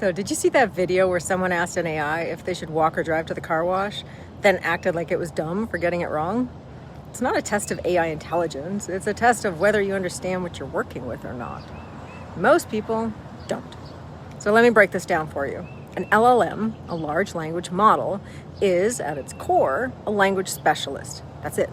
So did you see that video where someone asked an AI if they should walk or drive to the car wash, then acted like it was dumb for getting it wrong? It's not a test of AI intelligence. It's a test of whether you understand what you're working with or not. Most people don't. So let me break this down for you. An LLM, a large language model, is, at its core, a language specialist. That's it.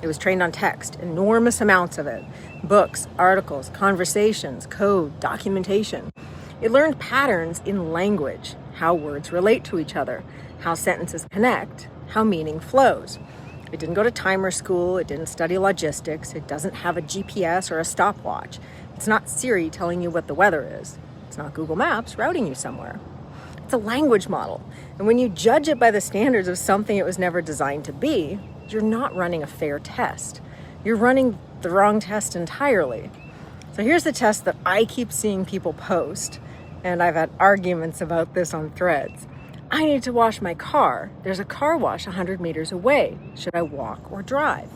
It was trained on text, enormous amounts of it. Books, articles, conversations, code, documentation. It learned patterns in language, how words relate to each other, how sentences connect, how meaning flows. It didn't go to timer school, it didn't study logistics, it doesn't have a GPS or a stopwatch. It's not Siri telling you what the weather is. It's not Google Maps routing you somewhere. It's a language model, and when you judge it by the standards of something it was never designed to be, you're not running a fair test. You're running the wrong test entirely. So here's the test that I keep seeing people post, and I've had arguments about this on threads. I need to wash my car. There's a car wash 100 meters away. Should I walk or drive?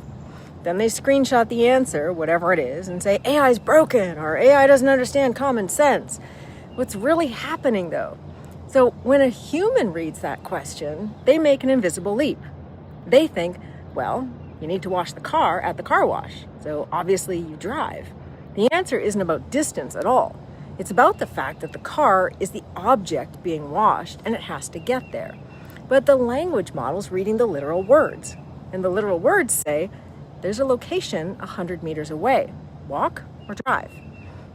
Then they screenshot the answer, whatever it is, and say AI's broken or AI doesn't understand common sense. What's really happening though? So when a human reads that question, they make an invisible leap. They think, well, you need to wash the car at the car wash, so obviously you drive. The answer isn't about distance at all. It's about the fact that the car is the object being washed and it has to get there. But the language model's reading the literal words. And the literal words say, there's a location 100 meters away. Walk or drive?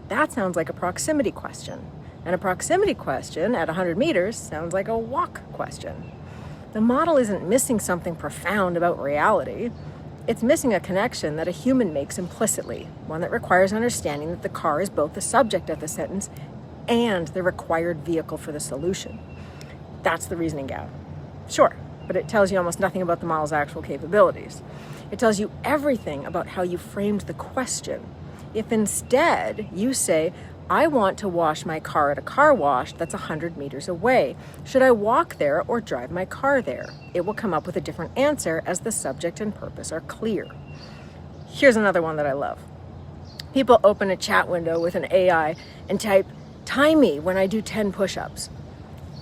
That sounds like a proximity question. And a proximity question at 100 meters sounds like a walk question. The model isn't missing something profound about reality. It's missing a connection that a human makes implicitly, one that requires understanding that the car is both the subject of the sentence and the required vehicle for the solution. That's the reasoning gap. Sure, but it tells you almost nothing about the model's actual capabilities. It tells you everything about how you framed the question. If instead you say, I want to wash my car at a car wash that's 100 meters away. Should I walk there or drive my car there? It will come up with a different answer as the subject and purpose are clear. Here's another one that I love. People open a chat window with an AI and type, time me when I do 10 push-ups.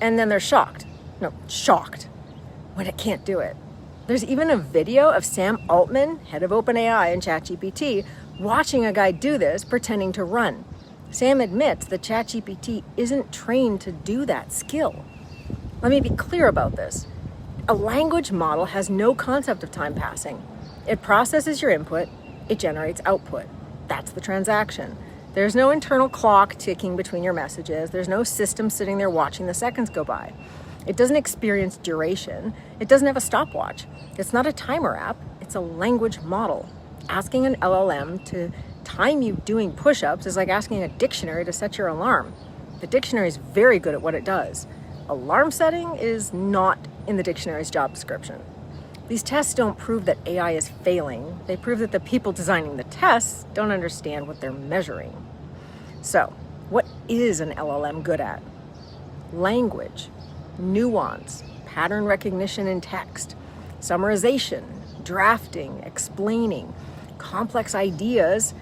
And then they're shocked when it can't do it. There's even a video of Sam Altman, head of OpenAI and ChatGPT, watching a guy do this pretending to run. Sam admits that ChatGPT isn't trained to do that skill. Let me be clear about this. A language model has no concept of time passing. It processes your input, it generates output. That's the transaction. There's no internal clock ticking between your messages. There's no system sitting there watching the seconds go by. It doesn't experience duration. It doesn't have a stopwatch. It's not a timer app. It's a language model. Asking an LLM to time you doing push-ups is like asking a dictionary to set your alarm. The dictionary is very good at what it does. Alarm setting is not in the dictionary's job description. These tests don't prove that AI is failing. They prove that the people designing the tests don't understand what they're measuring. So, what is an LLM good at? Language, nuance, pattern recognition in text, summarization, drafting, explaining, complex ideas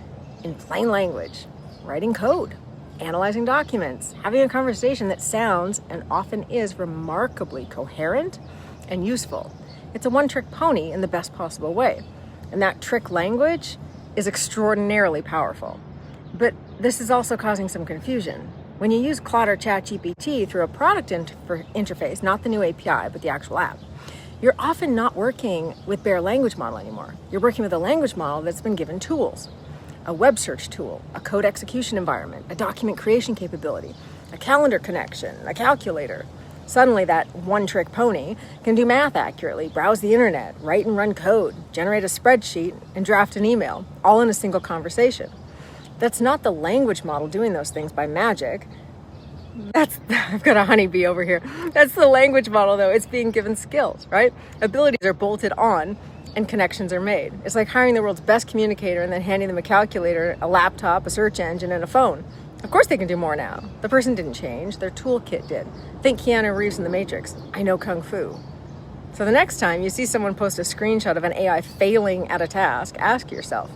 in plain language, writing code, analyzing documents, having a conversation that sounds and often is remarkably coherent and useful. It's a one-trick pony in the best possible way. And that trick language is extraordinarily powerful. But this is also causing some confusion. When you use Claude or ChatGPT through a product interface, not the new API, but the actual app, you're often not working with bare language model anymore. You're working with a language model that's been given tools. A web search tool, a code execution environment, a document creation capability, a calendar connection, a calculator. Suddenly that one-trick pony can do math accurately, browse the internet, write and run code, generate a spreadsheet, and draft an email, all in a single conversation. That's not the language model doing those things by magic. I've got a honeybee over here. That's the language model though. It's being given skills, right? Abilities are bolted on and connections are made. It's like hiring the world's best communicator and then handing them a calculator, a laptop, a search engine, and a phone. Of course they can do more now. The person didn't change, their toolkit did. Think Keanu Reeves in The Matrix. I know Kung Fu. So the next time you see someone post a screenshot of an AI failing at a task, ask yourself,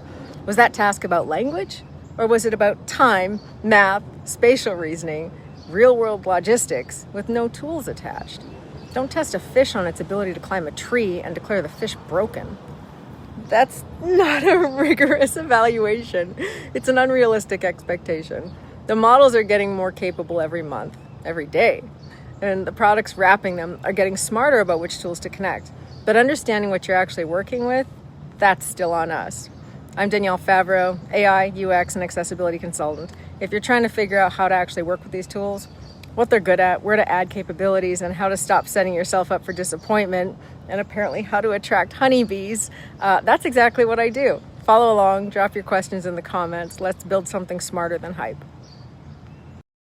was that task about language? Or was it about time, math, spatial reasoning, real-world logistics with no tools attached. Don't test a fish on its ability to climb a tree and declare the fish broken. That's not a rigorous evaluation. It's an unrealistic expectation. The models are getting more capable every month, every day, and the products wrapping them are getting smarter about which tools to connect. But understanding what you're actually working with, that's still on us. I'm Danielle Favreau, AI, UX, and accessibility consultant. If you're trying to figure out how to actually work with these tools, what they're good at, where to add capabilities, and how to stop setting yourself up for disappointment, and apparently how to attract honeybees, that's exactly what I do. Follow along, drop your questions in the comments. Let's build something smarter than hype.